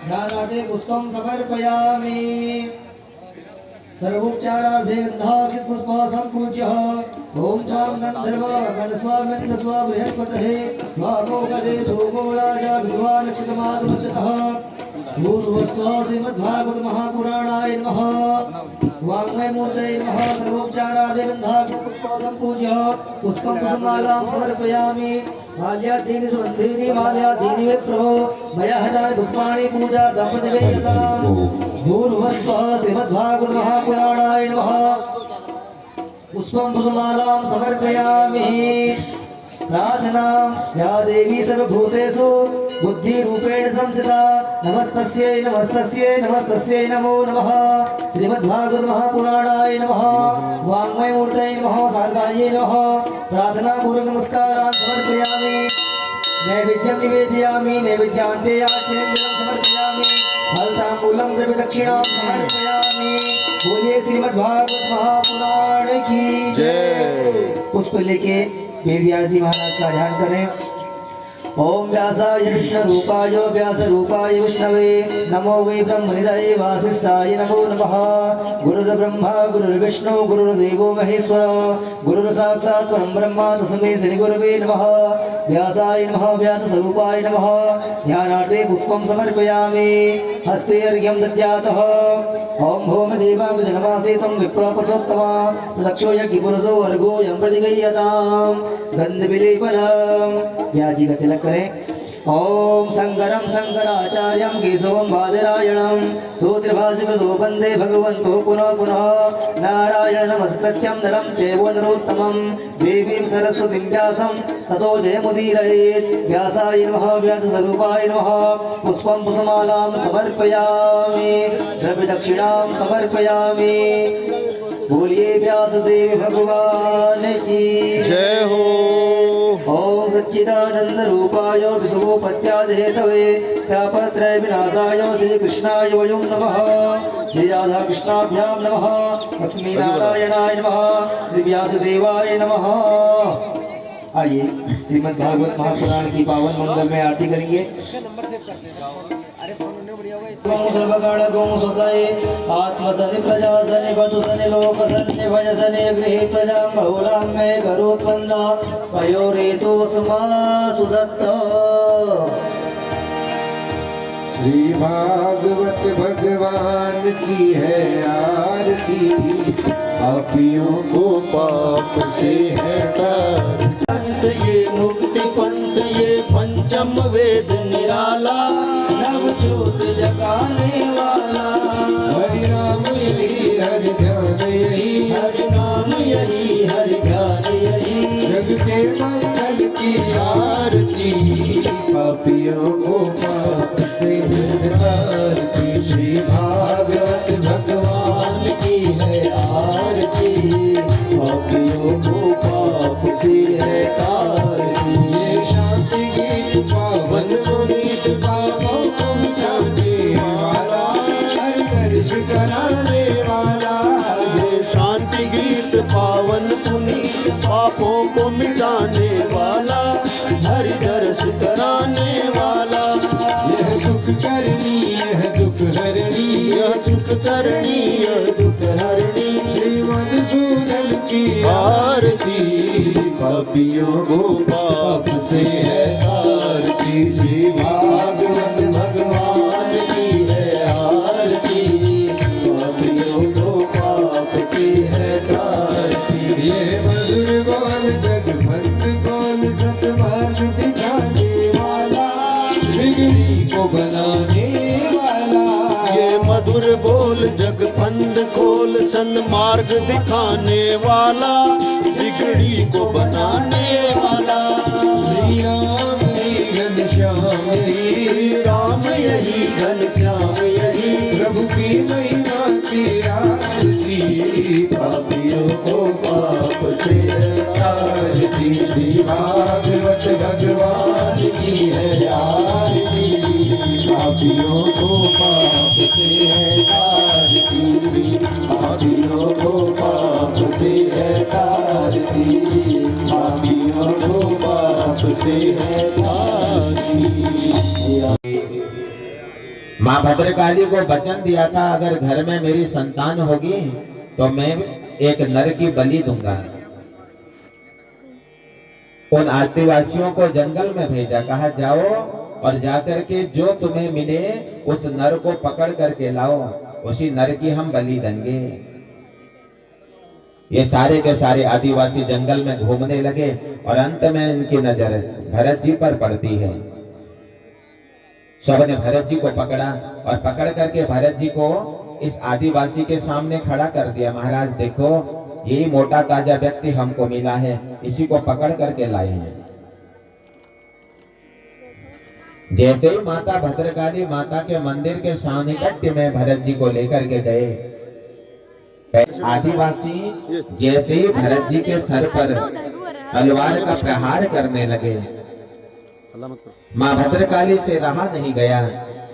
ज्ञानार्थे पुष्पं समर्पयामि सर्वोपचारार्थे गन्धाक्षत पुष्प संपूज्य ओम त्वां गन्धर्व गणस्वामिन्द्र स्वा बृहस्पतये वामोकरे सोमो राजा विद्वान् नक्षत्रमातुमच्युतः पूर्वस्व श्रीमद्भागवत महापुराणाय नमः वाङ्मय मूर्तये नमः सर्वोपचारार्थे गन्धाक्षत पुष्प संपूज्य पुष्पं कुसुमालां समर्पयामि माल्यादीनि सुगन्धिनि माल्यादीनि वे प्रभो मया हजानि पुष्पाणि पूजा दम्पतिगे यताम् भूर्भुवस्वः श्रीमद्भागवत महापुराणाय नमः पुष्पं कुसुमालां समर्पयामि प्रार्थना या देवी सर्वभूतेषु बुद्धिरूपेण संस्थिता नमस्तस्यै नमस्तस्यै नमस्तस्यै नमो नमः श्रीमद्भागवत महापुराणाय नमः वाङ्मय मूर्तये नमः शारदायै नमः प्रार्थना पूर्वक नमस्कारान् समर्पयामि नैवेद्यं निवेदयामि नैवेद्यान्ते आचमनीयं जलं समर्पयामि फलताम्बूलं द्रव्यदक्षिणां समर्पयामि बोलिए श्रीमद्भागवत महापुराण की जय। पुष्प लेके व्यास जी महाराज का ध्यान करें। ओम व्यासाय विष्णुरूपाय व्यासरूपाय विष्णवे नमो वै ब्रह्मनिधये वासिष्ठाय नमो नमः। गुरुर्ब्रह्मा गुरुर्विष्णु गुरुर्देवो महेश्वर गुरुर्साक्षात् परं ब्रह्म तस्मै श्रीगुरवे नमः। व्यासाय नमः व्यासस्वरूपाय नमः। ध्यानार्थे पुष्पं समर्पयामि हस्ते अर्घ्यं दद्यातः। ओम भौम देवां जनमासेतं विप्रपुरुषोत्तमा प्रदक्षो यज्ञपुरुषो अर्घो यं प्रतिगय्यतां गन्धविलेपनम् या जी का तिलक करें। ओम शंकरं शंकराचार्यं केशवं बादरायणं सूत्रभाषिकृतो वन्दे भगवन्तो पुनः पुनः नारायण नमस्कृत्यं नरं चैव नरोत्तमं देवीं सरस्वतीं व्यासं ततो जयमुदीरयेत्। व्यासाय नमः व्यासस्वरूपाय नमः पुष्पं कुसुमालां समर्पयामि द्रव्यदक्षिणां समर्पयामि। बोलिए व्यासदेव भगवान की जय हो। ओम सच्चिदानंद रूपाय विश्वोपत्यादिहेतवे तापत्रय विनाशाय श्री कृष्णाय वयं नमः। श्री राधा कृष्णाभ्यां नमः। लक्ष्मी नारायणाय नमः। श्री व्यासदेवाय नमः। आइए श्रीमद् भागवत महापुराण की पावन मंगल में आरती करेंगे। सर्वगणगो स्वसाये आत्मसनि प्रजासनि वधुसनि लोकसनि भयसनि गृहे प्रजां बहुलां मे करोत्पन्ना पयोरेतो वसुमा सुदत्त। श्री भागवत भगवान की है आरती पापियों को पाप से है तार। ये मुक्ति पंथ ये पंचम वेद निराला नवजोत जगाने वाला। हरि नाम यही हरि ध्यान यही हरि नाम यही हरि ध्यान यही जग के मंगल की आरती पापियों को पाप से आरती। श्री भागवत भगवान की है आरती पापियों को पाप से है तारती। ये शांति गीत पावन पुनीत पापों को मिटाने वाला हर दर्श कराने वाला। ये शांति गीत पावन पुनीत पापों को मिटाने वाला हरि दर्श कराने वाला। यह सुख करनी यह दुख हरणी यह सुख करनी यह दुख हरणी श्री मधुसूदन की आरती पापियों को पाप से है आरती। श्री भागवत भगवान की है आरती पापियों को पाप से है तारती। ये मधुर बोल जगवंत बोल सतमार्ग दिखाने वाला बिगड़ी को बनाने वाला। ये मधुर बोल जगपंथ खोल सन्मार्ग दिखाने वाला बिगड़ी को बनाने वाला। श्री राम यही घनश्याम यही श्री राम यही घनश्याम यही प्रभु की महिमा की आरती पापियों को पाप से तारती। श्री भागवत भगवान की है आरती पापियों को पाप से है तारती। श्री पापियों को पाप से है तारती पापियों को पाप से है तारती। माँ भद्रकाली को वचन दिया था अगर घर में मेरी संतान होगी तो मैं एक नर की बलि दूंगा। उन आदिवासियों को जंगल में भेजा, कहा जाओ और जाकर के जो तुम्हें मिले उस नर को पकड़ करके लाओ, उसी नर की हम बलि देंगे। ये सारे के सारे आदिवासी जंगल में घूमने लगे और अंत में इनकी नजर भरत जी पर पड़ती है। सबने भरत जी को पकड़ा और पकड़ करके भरत जी को इस आदिवासी के सामने खड़ा कर दिया। महाराज देखो, यही मोटा ताजा व्यक्ति हमको मिला है, इसी को पकड़ करके लाए हैं। जैसे ही माता भद्रकाली माता के मंदिर के सानिध्य में भरत जी को लेकर के गए, आदिवासी जैसे ही भरत जी के सर पर तलवार का प्रहार करने लगे, माँ भद्रकाली से रहा नहीं गया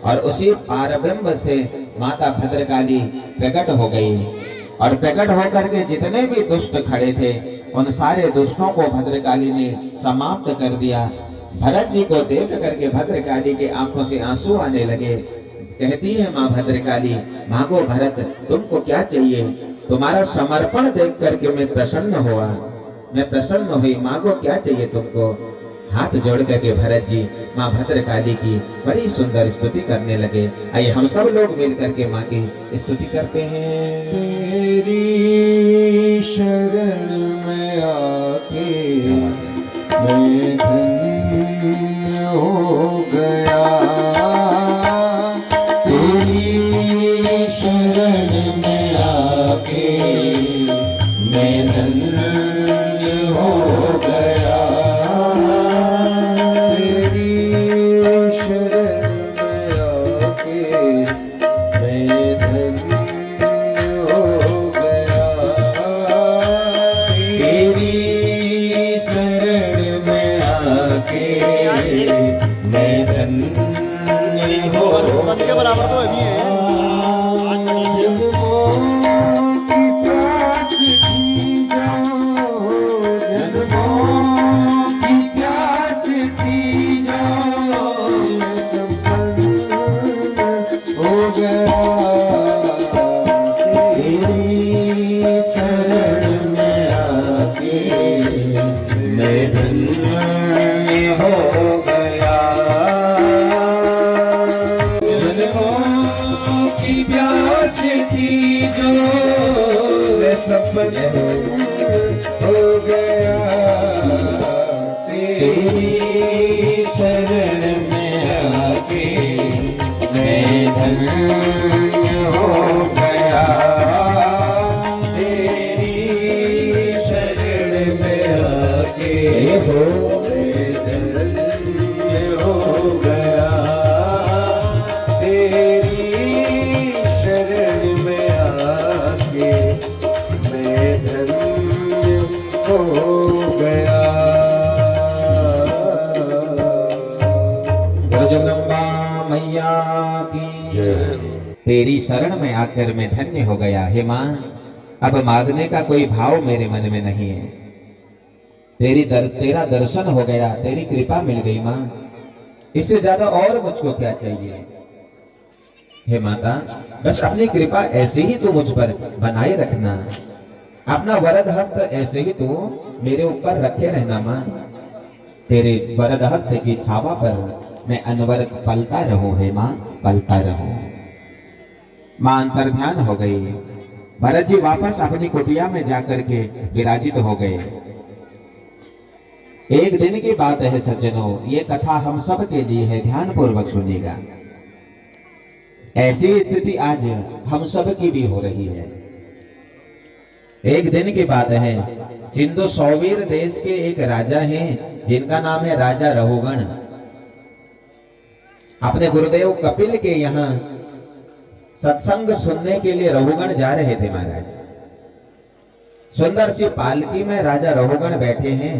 और उसी पारब्रह्म से माता भद्रकाली प्रकट हो गई और प्रकट होकर के जितने भी दुष्ट खड़े थे उन सारे दुष्टों को भद्रकाली ने समाप्त कर दिया। भरत जी को देख करके भद्रकाली के आंखों से आंसू आने लगे। कहती है माँ भद्रकाली, मांगो भरत, तुमको क्या चाहिए? तुम्हारा समर्पण देख करके मैं प्रसन्न हुआ, मैं प्रसन्न हुई, मांगो क्या चाहिए तुमको? हाथ जोड़ करके भरत जी माँ भद्रकाली की बड़ी सुंदर स्तुति करने लगे। आइए हम सब लोग मिल करके माँ की स्तुति करते हैं। तेरी शरण में आके मैं धन्य हो गया, तेरी शरण में आके मैं धन्य हो गया, के बराबर तो अभी है। हो गया, तेरी शरण में आके मैं धन्य हो गया, तेरी शरण में आके मैं धन्य हो गया, तेरी शरण में आके हो गया। जगदम्बा मैया की जय। तेरी शरण में आकर मैं धन्य हो गया। हे माँ, अब मांगने का कोई भाव मेरे मन में नहीं है। तेरा दर्शन हो गया, तेरी कृपा मिल गई माँ, इससे ज्यादा और मुझको क्या चाहिए? हे माता, बस अपनी कृपा ऐसे ही तू मुझ पर बनाए रखना, अपना वरद हस्त ऐसे ही तू मेरे ऊपर रखे रहना माँ। तेरे वरद हस्त की छावा पर मैं अनवरत पलता रहूं। हे माँ, पलता रहूं। माँ अंतर्ध्यान हो गई। भरत जी वापस अपनी कुटिया में जाकर के विराजित हो गए। एक दिन की बात है सज्जनों, ये कथा हम सब के लिए है, ध्यान पूर्वक सुनिएगा। ऐसी स्थिति आज हम सब की भी हो रही है। एक दिन की बात है, सिंधु सौवीर देश के एक राजा हैं जिनका नाम है राजा रहुगण। अपने गुरुदेव कपिल के यहाँ सत्संग सुनने के लिए रहुगण जा रहे थे महाराज। सुंदर सी पालकी में राजा रहुगण बैठे हैं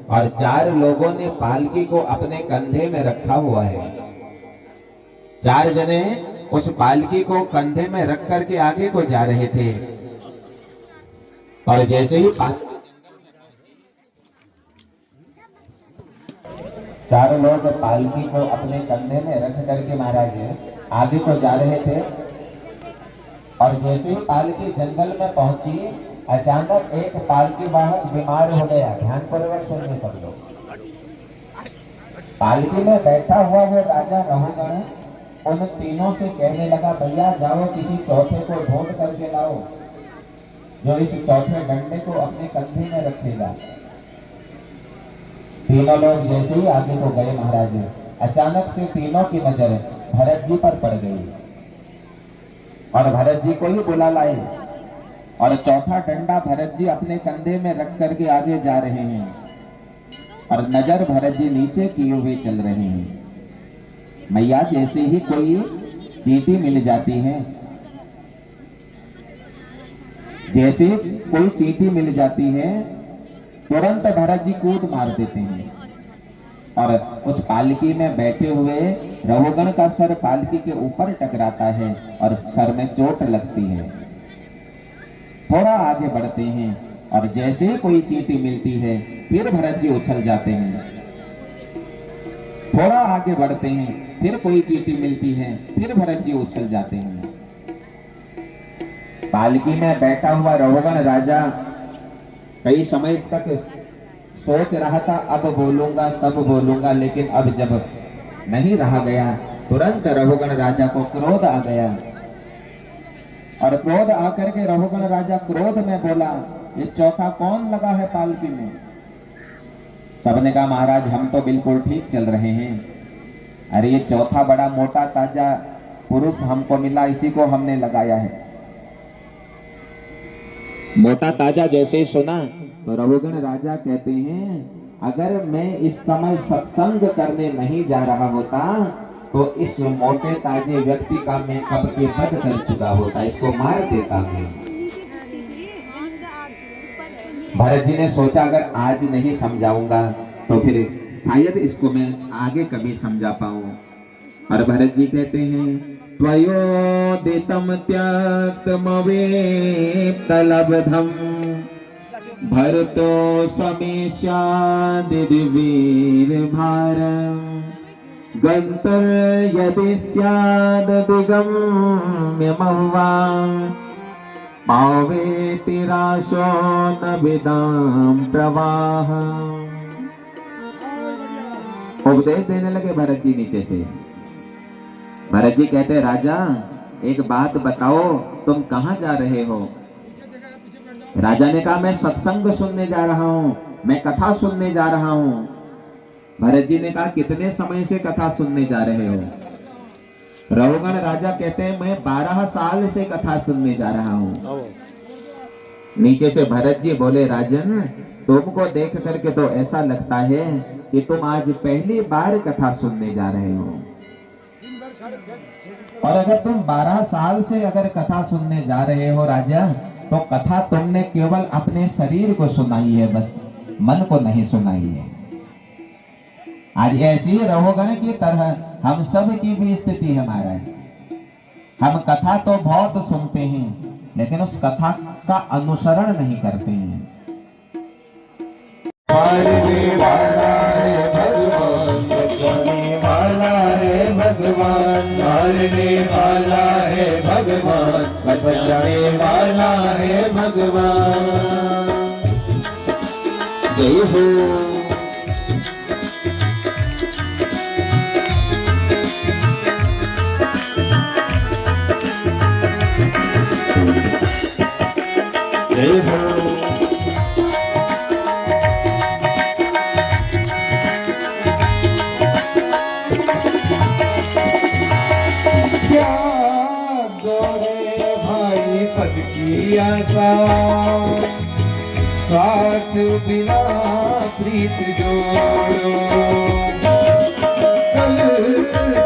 और 4 लोगों ने पालकी को अपने कंधे में रखा हुआ है। 4 जने उस पालकी को कंधे में रख करके आगे को जा रहे थे और जैसे ही 4 लोग पालकी को अपने कंधे में रख करके महाराज आगे को जा रहे थे और जैसे ही पालकी जंगल में पहुंची, अचानक एक पालकी वाहक बीमार हो गया। ध्यानपूर्वक सुनने पर लो। पालकी में बैठा हुआ वो राजा रहुगण उन तीनों से कहने लगा, भैया जाओ किसी चौथे को ढूंढ करके लाओ जो इस चौथे डंडे को अपने कंधे में रखेगा। तीनों लोग जैसे ही आगे को गए महाराज, अचानक से तीनों की नजर भरत जी पर पड़ गई और भरत जी को ही बुला लाए और चौथा डंडा भरत जी अपने कंधे में रख करके आगे जा रहे हैं और नजर भरत जी नीचे किए हुए चल रहे हैं। मैया जैसे ही कोई चींटी मिल जाती है, जैसे कोई चींटी मिल जाती है, तुरंत भरत जी कूद मार देते हैं और उस पालकी में बैठे हुए रहुगण का सर पालकी के ऊपर टकराता है और सर में चोट लगती है। थोड़ा आगे बढ़ते हैं और जैसे ही कोई चींटी मिलती है फिर भरत जी उछल जाते हैं। थोड़ा आगे बढ़ते हैं, फिर कोई चींटी मिलती है, फिर भरत जी उछल जाते हैं। पालकी में बैठा हुआ रहुगण राजा कई समय तक सोच रहा था अब बोलूंगा तब बोलूंगा, लेकिन अब जब नहीं रहा गया, तुरंत रहुगण राजा को क्रोध आ गया और क्रोध आकर के रहुगण राजा क्रोध में बोला, ये चौथा कौन लगा है पालकी में? सबने कहा महाराज हम तो बिल्कुल ठीक चल रहे हैं। अरे ये चौथा बड़ा मोटा ताजा पुरुष हमको मिला, इसी को हमने लगाया है। मोटा ताजा जैसे ही सुना तो रहुगण राजा कहते हैं, अगर मैं इस समय सत्संग करने नहीं जा रहा होता तो इस मोटे ताजे व्यक्ति का मैं कब के वध कर चुका होता, इसको मार देता मैं। भरत जी ने सोचा अगर आज नहीं समझाऊंगा तो फिर शायद इसको मैं आगे कभी समझा पाऊं। और भरत जी कहते हैं, त्वयोदितम त्यक्तमवेप्तलब्धम भरतो समेष्यादिवीर भारम गन्तर्यदि स्याद् दिगम्यमह्वा पावेति राशो न विदाम प्रवाह। उपदेश देने लगे भरत जी नीचे से। भरत जी कहते, राजा एक बात बताओ, तुम कहाँ जा रहे हो? राजा ने कहा, मैं सत्संग सुनने जा रहा हूँ, मैं कथा सुनने जा रहा हूँ। भरत जी ने कहा, कितने समय से कथा सुनने जा रहे हो? रहुगण राजा कहते हैं, मैं 12 साल से कथा सुनने जा रहा हूँ। नीचे से भरत जी बोले, राजन तुमको देख करके तो ऐसा लगता है कि तुम आज पहली बार कथा सुनने जा रहे हो। और अगर तुम 12 साल से अगर कथा सुनने जा रहे हो राजा, तो कथा तुमने केवल अपने शरीर को सुनाई है, बस मन को नहीं सुनाई है। आज ऐसी रहुगण की तरह हम सब की भी स्थिति है महाराज। हम कथा तो बहुत सुनते हैं लेकिन उस कथा का अनुसरण नहीं करते हैं। मारने वाला है भगवान, बचाने वाला है भगवान, मारने वाला है भगवान, बचाने वाला है भगवान। जय हो। जय हो। आशा साथ बिना प्रीत जोड़ो, कल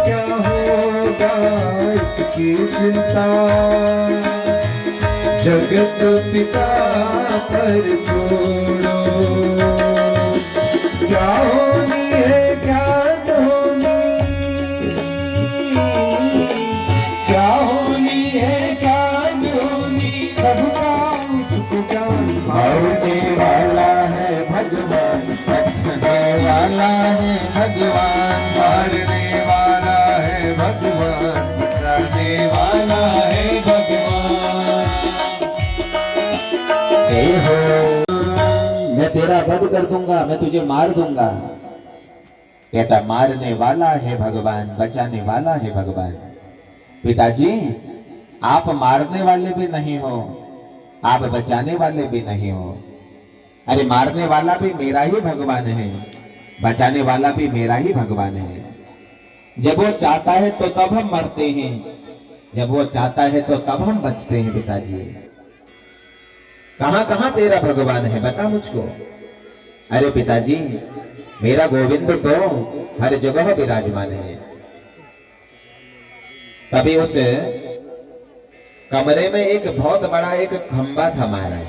क्या होगा इसकी चिंता, जगत पिता पर छोड़ो। क्या होनी है क्या होनी, क्या होनी है क्या होनी, सबका उसको जान। मारने वाला है भगवान, बचने वाला है भगवान, मारने वाला है भगवान, ए हो मैं तेरा वध कर दूंगा, मैं तुझे मार दूंगा। कहता मारने वाला है भगवान, बचाने वाला है भगवान। पिताजी आप मारने वाले भी नहीं हो, आप बचाने वाले भी नहीं हो। अरे मारने वाला भी मेरा ही भगवान है, बचाने वाला भी मेरा ही भगवान है। जब वो चाहता है तो तब हम मरते हैं, जब वो चाहता है तो तब हम बचते हैं। पिताजी कहां कहां तेरा भगवान है, बता मुझको। अरे पिताजी मेरा गोविंद तो हर जगह विराजमान है। तभी उस कमरे में एक बहुत बड़ा एक खंबा था महाराज,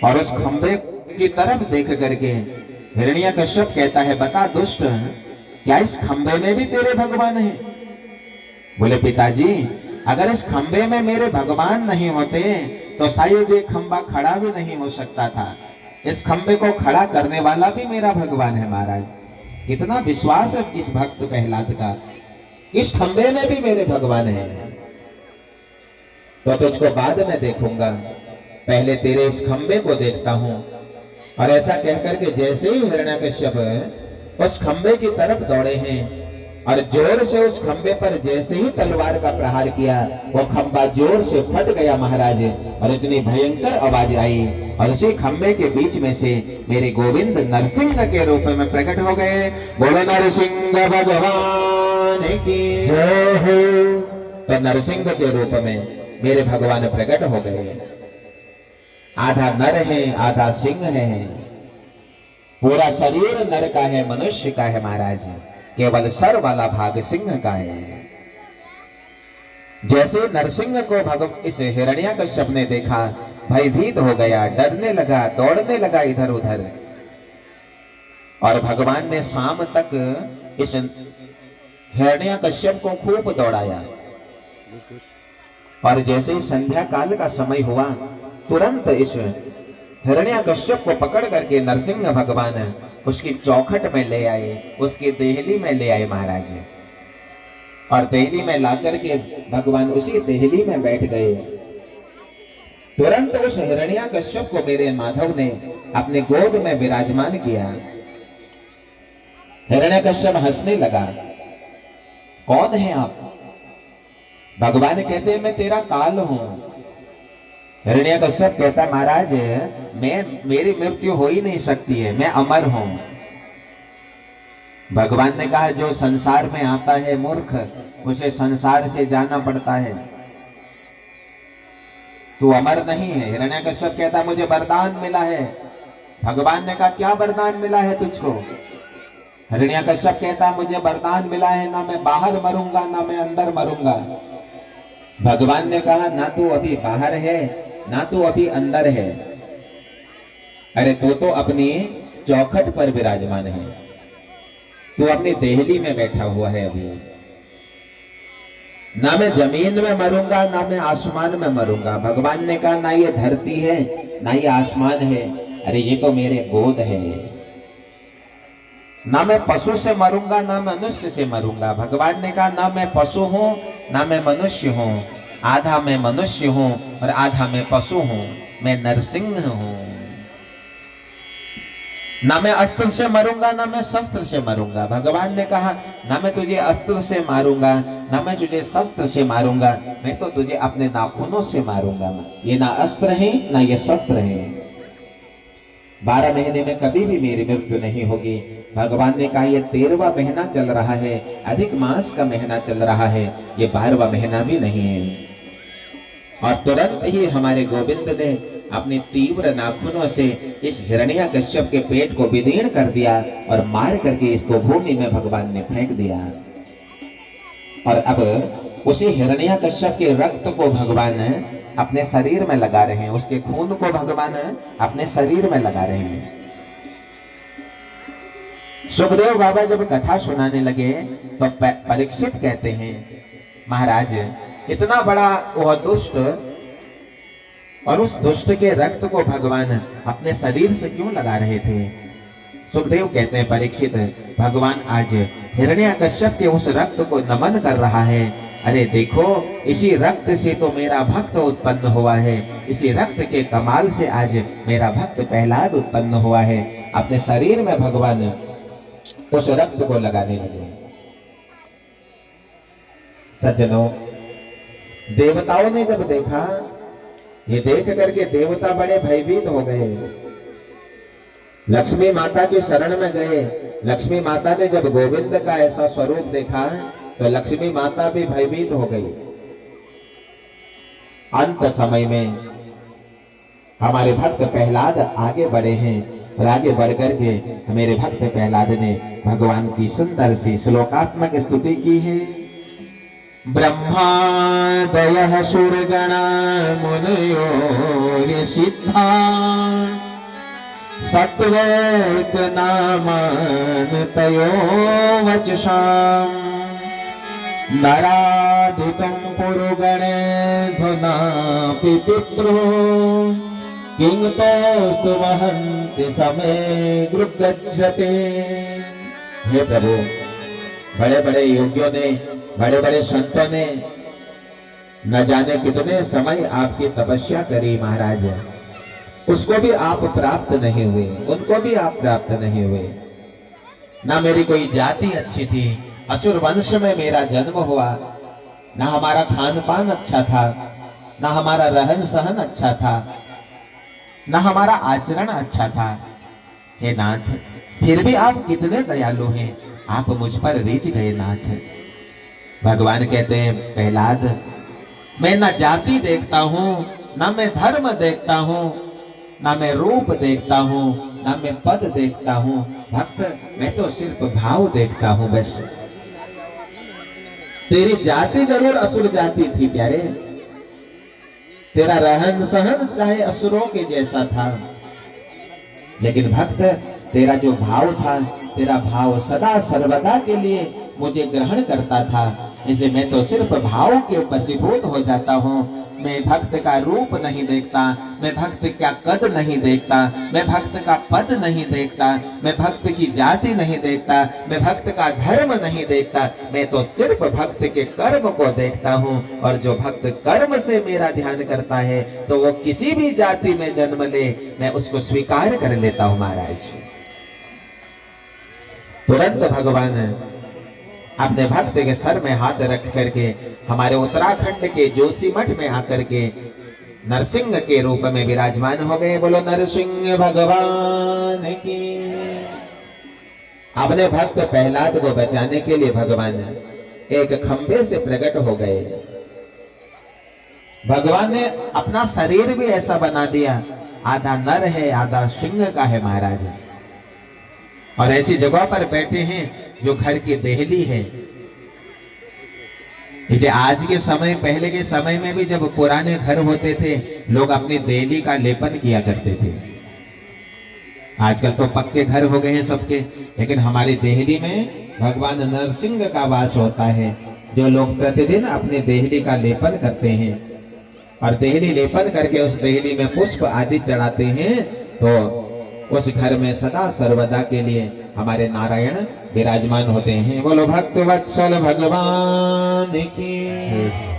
और उस खंबे की तरफ देख करके हिरण्यकश्यप कहता है बता दुष्ट, क्या इस खंबे में भी तेरे भगवान हैं? बोले पिताजी अगर इस खंबे में मेरे भगवान नहीं होते तो शायद ये खंबा खड़ा भी नहीं हो सकता था। इस खंबे को खड़ा करने वाला भी मेरा भगवान है महाराज। कितना विश्वास है इस भक्त प्रहलाद का, इस खंबे में भी मेरे भगवान है। तो तुझको बाद में देखूंगा, पहले तेरे इस खंबे को देखता हूं। और ऐसा कहकर के जैसे ही हिरण्यकश्यप उस खंबे की तरफ दौड़े हैं और जोर से उस खंबे पर जैसे ही तलवार का प्रहार किया, वो खंबा जोर से फट गया महाराज। और इतनी भयंकर आवाज आई और उसी खंबे के बीच में से मेरे गोविंद नरसिंह के रूप में प्रकट हो गए। बोलो नरसिंह भगवान की जय हो। तो नरसिंह के रूप में मेरे भगवान प्रकट हो गए। आधा नर है आधा सिंह है, पूरा शरीर नर का है मनुष्य का है महाराज, केवल सर वाला भाग सिंह का है। जैसे नरसिंह को इस हिरण्यकश्यप ने देखा, भयभीत हो गया, डरने लगा, दौड़ने लगा इधर उधर। और भगवान ने शाम तक इस हिरण्यकश्यप को खूब दौड़ाया। और जैसे ही संध्या काल का समय हुआ, तुरंत इस हिरण्यकश्यप को पकड़ करके नरसिंह भगवान उसकी चौखट में ले आए, उसकी देहली में ले आए महाराज। और देहली में लाकर के भगवान उसी देहली में बैठ गए। तुरंत उस हिरण्यकश्यप को मेरे माधव ने अपने गोद में विराजमान किया। हिरण्यकश्यप हंसने लगा, कौन है आप? भगवान कहते हैं मैं तेरा काल हूं। हिरण्यकश्यप कहता महाराज मेरी मृत्यु हो ही नहीं सकती है, मैं अमर हूं। भगवान ने कहा जो संसार में आता है मूर्ख, उसे संसार से जाना पड़ता है, तू अमर नहीं है। हिरण्यकश्यप कहता मुझे वरदान मिला है। भगवान ने कहा क्या वरदान मिला है तुझको? हिरण्यकश्यप कहता मुझे वरदान मिला है, ना मैं बाहर मरूंगा ना मैं अंदर मरूंगा। भगवान ने कहा ना तू अभी बाहर है ना तू अभी अंदर है, अरे तू तो अपनी चौखट पर विराजमान है, तू अपनी देहली में बैठा हुआ है अभी। ना मैं जमीन में मरूंगा ना मैं आसमान में मरूंगा। भगवान ने कहा ना ये धरती है ना ये आसमान है, अरे ये तो मेरे गोद है। ना मैं पशु से मरूंगा ना मनुष्य से मरूंगा। भगवान ने कहा ना मैं पशु हूं ना मैं मनुष्य हूं, आधा मैं मनुष्य हूं और आधा मैं पशु हूं, मैं नरसिंह हूं। ना मैं अस्त्र से मरूंगा ना मैं शस्त्र से मरूंगा। भगवान ने कहा ना मैं तुझे अस्त्र से मारूंगा ना मैं तुझे शस्त्र से मारूंगा, मैं तो तुझे अपने नाखूनों से मारूंगा। ये ना अस्त्र है ना ये शस्त्र है। 12 महीने में कभी भी मेरी मृत्यु नहीं होगी। भगवान ने कहा ये 13वां महीना चल रहा है, अधिक मास का महीना चल रहा है, ये 12वां महीना भी नहीं है। और तुरंत ही हमारे गोविंद ने अपने तीव्र नाखूनों से इस हिरण्यकश्यप के पेट को विदीर्ण कर दिया और मार करके इसको भूमि में भगवान ने फेंक दिया। और अब उसी हिरण्यकश्यप के रक्त को भगवान अपने शरीर में लगा रहे हैं, उसके खून को भगवान अपने शरीर में लगा रहे हैं। सुखदेव बाबा जब कथा सुनाने लगे तो परीक्षित कहते हैं महाराज इतना बड़ा वह दुष्ट और उस दुष्ट के रक्त को भगवान अपने शरीर से क्यों लगा रहे थे? सुखदेव कहते हैं परीक्षित भगवान आज हिरण्यकश्यप के उस रक्त को नमन कर रहा है अरे देखो, इसी रक्त से तो मेरा भक्त उत्पन्न हुआ है, इसी रक्त के कमाल से आज मेरा भक्त प्रहलाद उत्पन्न हुआ है। अपने शरीर में भगवान उस रक्त को लगाने लगे। सज्जनों, देवताओं ने जब देखा, ये देख करके देवता बड़े भयभीत हो गए। लक्ष्मी माता की शरण में गए। लक्ष्मी माता ने जब गोविंद का ऐसा स्वरूप देखा तो लक्ष्मी माता भी भयभीत हो गई। अंत समय में हमारे भक्त प्रहलाद आगे बढ़े हैं और आगे बढ़ करके मेरे भक्त प्रहलाद ने भगवान की सुंदर सी श्लोकात्मक स्तुति की है। ब्रह्मादयः सुरगणा मुनयो ऋषिद्धा सत्वैक नामान तयो वचसाम् नराधितं पुरुगणे धुना पितृ किं तोस्तु महन्ति समे गृह्यते। हे प्रभु, बड़े बड़े योगियों ने, बड़े बड़े संतों ने न जाने कितने समय आपकी तपस्या करी महाराज, उसको भी आप प्राप्त नहीं हुए, उनको भी आप प्राप्त नहीं हुए। ना मेरी कोई जाति अच्छी थी, असुर वंश में मेरा जन्म हुआ, ना हमारा खान पान अच्छा था, ना हमारा रहन सहन अच्छा था, ना हमारा आचरण अच्छा था। हे नाथ, फिर भी आप कितने दयालु हैं, आप मुझ पर रीझ गए नाथ। भगवान कहते हैं, प्रहलाद, मैं ना जाति देखता हूँ, ना मैं धर्म देखता हूँ, ना मैं रूप देखता हूँ, ना मैं पद देखता हूँ। भक्त, मैं तो सिर्फ भाव देखता हूँ बस। तेरी जाति जरूर असुर जाति थी प्यारे, तेरा रहन सहन चाहे असुरों के जैसा था, लेकिन भक्त तेरा जो भाव था, तेरा भाव सदा सर्वदा के लिए मुझे ग्रहण करता था, इसलिए मैं तो सिर्फ भाव के वशीभूत हो जाता हूँ। मैं भक्त का रूप नहीं देखता, मैं भक्त का कद नहीं देखता, मैं भक्त का पद नहीं देखता, मैं भक्त की जाति नहीं देखता, मैं भक्त का धर्म नहीं देखता, मैं तो सिर्फ भक्त के कर्म को देखता हूँ। और जो भक्त कर्म से मेरा ध्यान करता है तो वो किसी भी जाति में जन्म ले, मैं उसको स्वीकार कर लेता हूँ महाराज। तुरंत भगवान अपने भक्त के सर में हाथ रख करके हमारे उत्तराखंड के जोशीमठ में आकर के नरसिंह के रूप में विराजमान हो गए। बोलो नरसिंह भगवान की। अपने भक्त प्रहलाद को बचाने के लिए भगवान एक खंभे से प्रकट हो गए। भगवान ने अपना शरीर भी ऐसा बना दिया, आधा नर है आधा सिंह का है महाराज, और ऐसी जगह पर बैठे हैं जो घर की देहली है। इसलिए आज के समय, पहले के समय में भी जब पुराने घर होते थे, लोग अपनी देहली का लेपन किया करते थे। आजकल तो पक्के घर हो गए हैं सबके, लेकिन हमारी देहली में भगवान नरसिंह का वास होता है, जो लोग प्रतिदिन अपनी देहली का लेपन करते हैं और देहली लेपन करके उस देहली में पुष्प आदि चढ़ाते हैं, तो उस घर में सदा सर्वदा के लिए हमारे नारायण विराजमान होते हैं। बोलो भक्त वत्सल भगवान की।